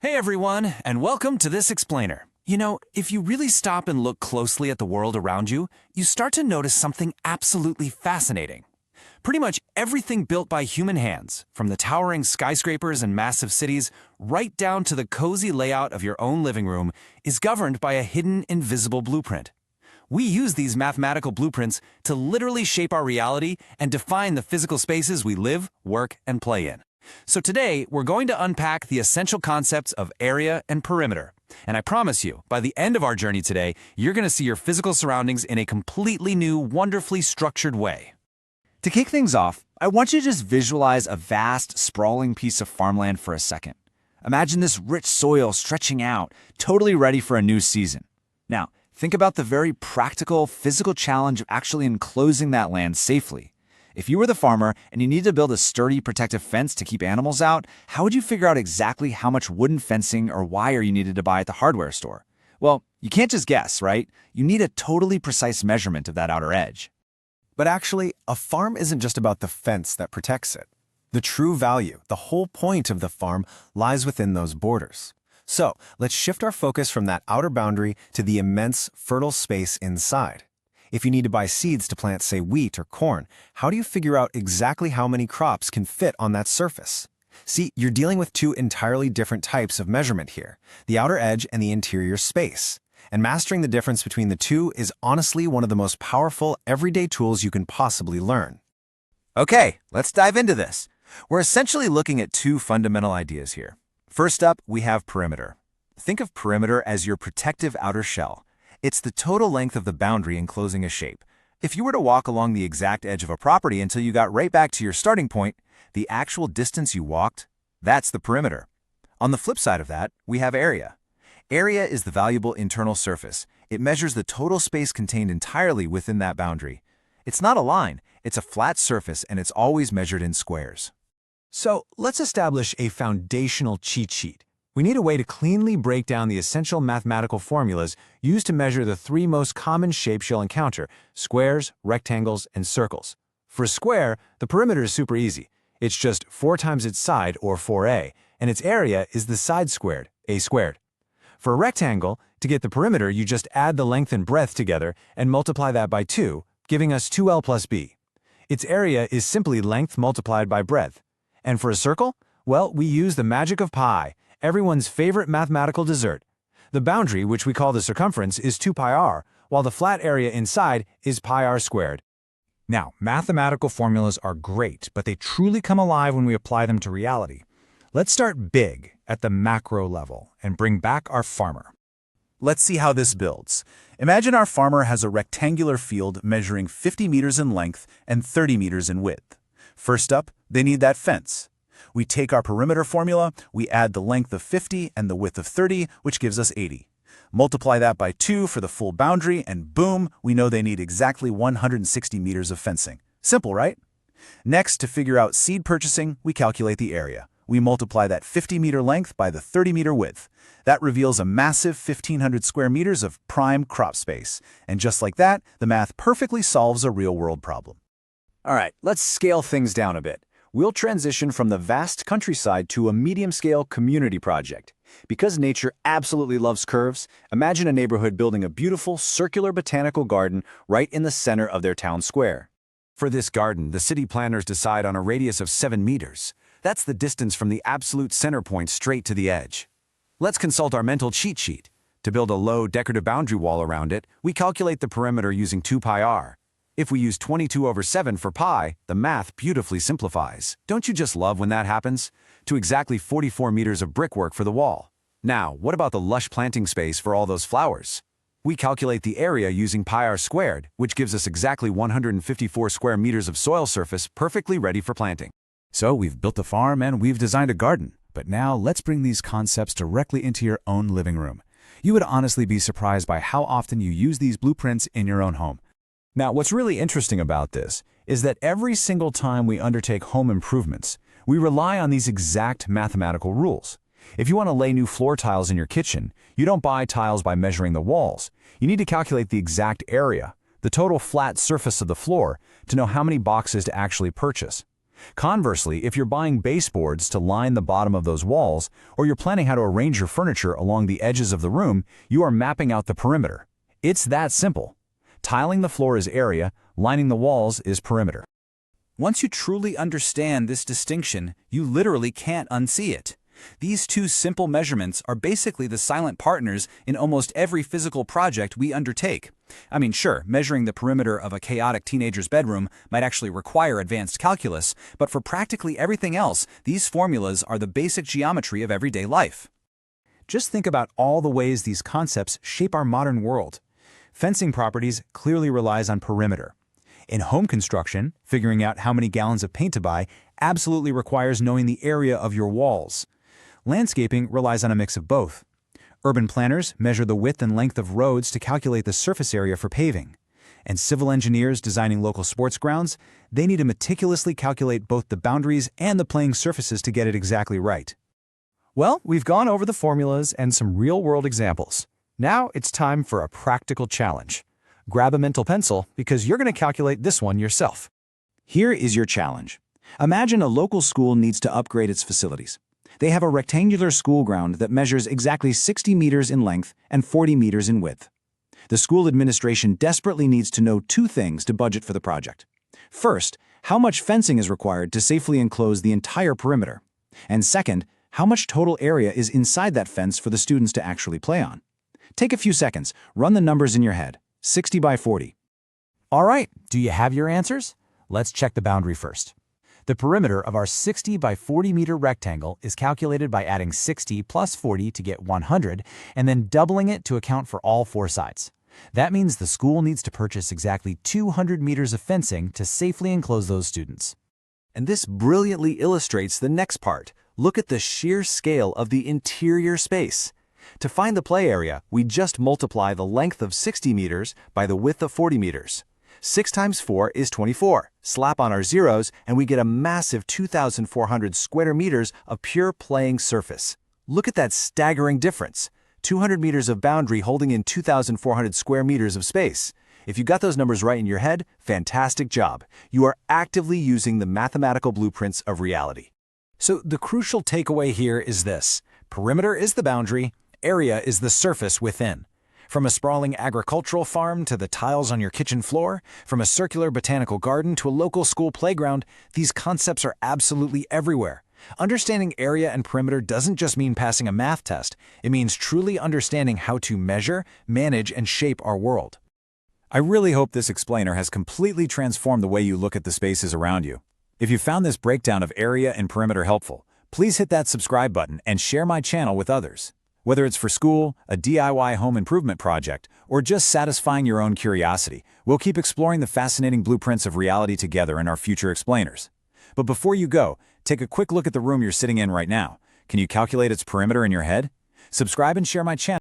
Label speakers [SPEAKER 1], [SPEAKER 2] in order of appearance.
[SPEAKER 1] Hey everyone, and welcome to this explainer. You know, if you really stop and look closely at the world around you, you start to notice something absolutely fascinating. Pretty much everything built by human hands, from the towering skyscrapers and massive cities, right down to the cozy layout of your own living room, is governed by a hidden, invisible blueprint. We use these mathematical blueprints to literally shape our reality and define the physical spaces we live, work, and play in. So today, we're going to unpack the essential concepts of area and perimeter. And I promise you, by the end of our journey today, you're going to see your physical surroundings in a completely new, wonderfully structured way.
[SPEAKER 2] To kick things off, I want you to just visualize a vast, sprawling piece of farmland for a second. Imagine this rich soil stretching out, totally ready for a new season. Now, think about the very practical, physical challenge of actually enclosing that land safely. If you were the farmer and you needed to build a sturdy, protective fence to keep animals out, how would you figure out exactly how much wooden fencing or wire you needed to buy at the hardware store? Well, you can't just guess, right? You need a totally precise measurement of that outer edge.
[SPEAKER 3] But actually, a farm isn't just about the fence that protects it. The true value, the whole point of the farm, lies within those borders. So, let's shift our focus from that outer boundary to the immense, fertile space inside. If you need to buy seeds to plant, say, wheat or corn, how do you figure out exactly how many crops can fit on that surface? See, you're dealing with two entirely different types of measurement here, the outer edge and the interior space. And mastering the difference between the two is honestly one of the most powerful, everyday tools you can possibly learn.
[SPEAKER 2] Okay, let's dive into this. We're essentially looking at two fundamental ideas here. First up, we have perimeter. Think of perimeter as your protective outer shell. It's the total length of the boundary enclosing a shape. If you were to walk along the exact edge of a property until you got right back to your starting point, the actual distance you walked, that's the perimeter. On the flip side of that, we have area. Area is the valuable internal surface. It measures the total space contained entirely within that boundary. It's not a line, it's a flat surface, and it's always measured in squares.
[SPEAKER 4] So let's establish a foundational cheat sheet. We need a way to cleanly break down the essential mathematical formulas used to measure the three most common shapes you'll encounter: squares, rectangles, and circles. For a square, the perimeter is super easy. It's just 4 times its side, or 4a, and its area is the side squared, a squared. For a rectangle, to get the perimeter, you just add the length and breadth together and multiply that by 2, giving us 2l plus b. Its area is simply length multiplied by breadth. And for a circle? Well, we use the magic of pi, everyone's favorite mathematical dessert. The boundary, which we call the circumference, is 2 pi r, while the flat area inside is pi r squared.
[SPEAKER 5] Now, mathematical formulas are great, but they truly come alive when we apply them to reality. Let's start big, at the macro level, and bring back our farmer.
[SPEAKER 6] Let's see how this builds. Imagine our farmer has a rectangular field measuring 50 meters in length and 30 meters in width. First up, they need that fence. We take our perimeter formula, we add the length of 50 and the width of 30, which gives us 80. Multiply that by 2 for the full boundary, and boom, we know they need exactly 160 meters of fencing. Simple, right? Next, to figure out seed purchasing, we calculate the area. We multiply that 50-meter length by the 30-meter width. That reveals a massive 1,500 square meters of prime crop space. And just like that, the math perfectly solves a real-world problem.
[SPEAKER 2] All right, let's scale things down a bit. We'll transition from the vast countryside to a medium-scale community project. Because nature absolutely loves curves, imagine a neighborhood building a beautiful circular botanical garden right in the center of their town square.
[SPEAKER 1] For this garden, the city planners decide on a radius of 7 meters. That's the distance from the absolute center point straight to the edge. Let's consult our mental cheat sheet. To build a low, decorative boundary wall around it, we calculate the perimeter using 2 pi r. If we use 22/7 for pi, the math beautifully simplifies. Don't you just love when that happens? To exactly 44 meters of brickwork for the wall. Now, what about the lush planting space for all those flowers? We calculate the area using pi r squared, which gives us exactly 154 square meters of soil surface perfectly ready for planting.
[SPEAKER 5] So we've built a farm and we've designed a garden. But now let's bring these concepts directly into your own living room. You would honestly be surprised by how often you use these blueprints in your own home.
[SPEAKER 4] Now, what's really interesting about this is that every single time we undertake home improvements, we rely on these exact mathematical rules. If you want to lay new floor tiles in your kitchen, you don't buy tiles by measuring the walls. You need to calculate the exact area, the total flat surface of the floor, to know how many boxes to actually purchase. Conversely, if you're buying baseboards to line the bottom of those walls, or you're planning how to arrange your furniture along the edges of the room, you are mapping out the perimeter. It's that simple. Tiling the floor is area, lining the walls is perimeter.
[SPEAKER 1] Once you truly understand this distinction, you literally can't unsee it. These two simple measurements are basically the silent partners in almost every physical project we undertake. I mean, sure, measuring the perimeter of a chaotic teenager's bedroom might actually require advanced calculus, but for practically everything else, these formulas are the basic geometry of everyday life.
[SPEAKER 4] Just think about all the ways these concepts shape our modern world. Fencing properties clearly relies on perimeter. In home construction, figuring out how many gallons of paint to buy absolutely requires knowing the area of your walls. Landscaping relies on a mix of both. Urban planners measure the width and length of roads to calculate the surface area for paving. And civil engineers designing local sports grounds, they need to meticulously calculate both the boundaries and the playing surfaces to get it exactly right. Well, we've gone over the formulas and some real-world examples. Now it's time for a practical challenge. Grab a mental pencil because you're going to calculate this one yourself.
[SPEAKER 2] Here is your challenge. Imagine a local school needs to upgrade its facilities. They have a rectangular school ground that measures exactly 60 meters in length and 40 meters in width. The school administration desperately needs to know two things to budget for the project. First, how much fencing is required to safely enclose the entire perimeter. And second, how much total area is inside that fence for the students to actually play on. Take a few seconds, run the numbers in your head. 60 by 40.
[SPEAKER 4] All right, do you have your answers? Let's check the boundary first. The perimeter of our 60 by 40 meter rectangle is calculated by adding 60 plus 40 to get 100 and then doubling it to account for all four sides. That means the school needs to purchase exactly 200 meters of fencing to safely enclose those students.
[SPEAKER 2] And this brilliantly illustrates the next part. Look at the sheer scale of the interior space. To find the play area, we just multiply the length of 60 meters by the width of 40 meters. 6 times 4 is 24. Slap on our zeros, and we get a massive 2,400 square meters of pure playing surface. Look at that staggering difference. 200 meters of boundary holding in 2,400 square meters of space. If you got those numbers right in your head, fantastic job. You are actively using the mathematical blueprints of reality.
[SPEAKER 4] So the crucial takeaway here is this. Perimeter is the boundary, area is the surface within. From a sprawling agricultural farm to the tiles on your kitchen floor, from a circular botanical garden to a local school playground, these concepts are absolutely everywhere. Understanding area and perimeter doesn't just mean passing a math test. It means truly understanding how to measure, manage, and shape our world.
[SPEAKER 5] I really hope this explainer has completely transformed the way you look at the spaces around you. If you found this breakdown of area and perimeter helpful, please hit that subscribe button and share my channel with others. Whether it's for school, a DIY home improvement project, or just satisfying your own curiosity, we'll keep exploring the fascinating blueprints of reality together in our future explainers. But before you go, take a quick look at the room you're sitting in right now. Can you calculate its perimeter in your head? Subscribe and share my channel.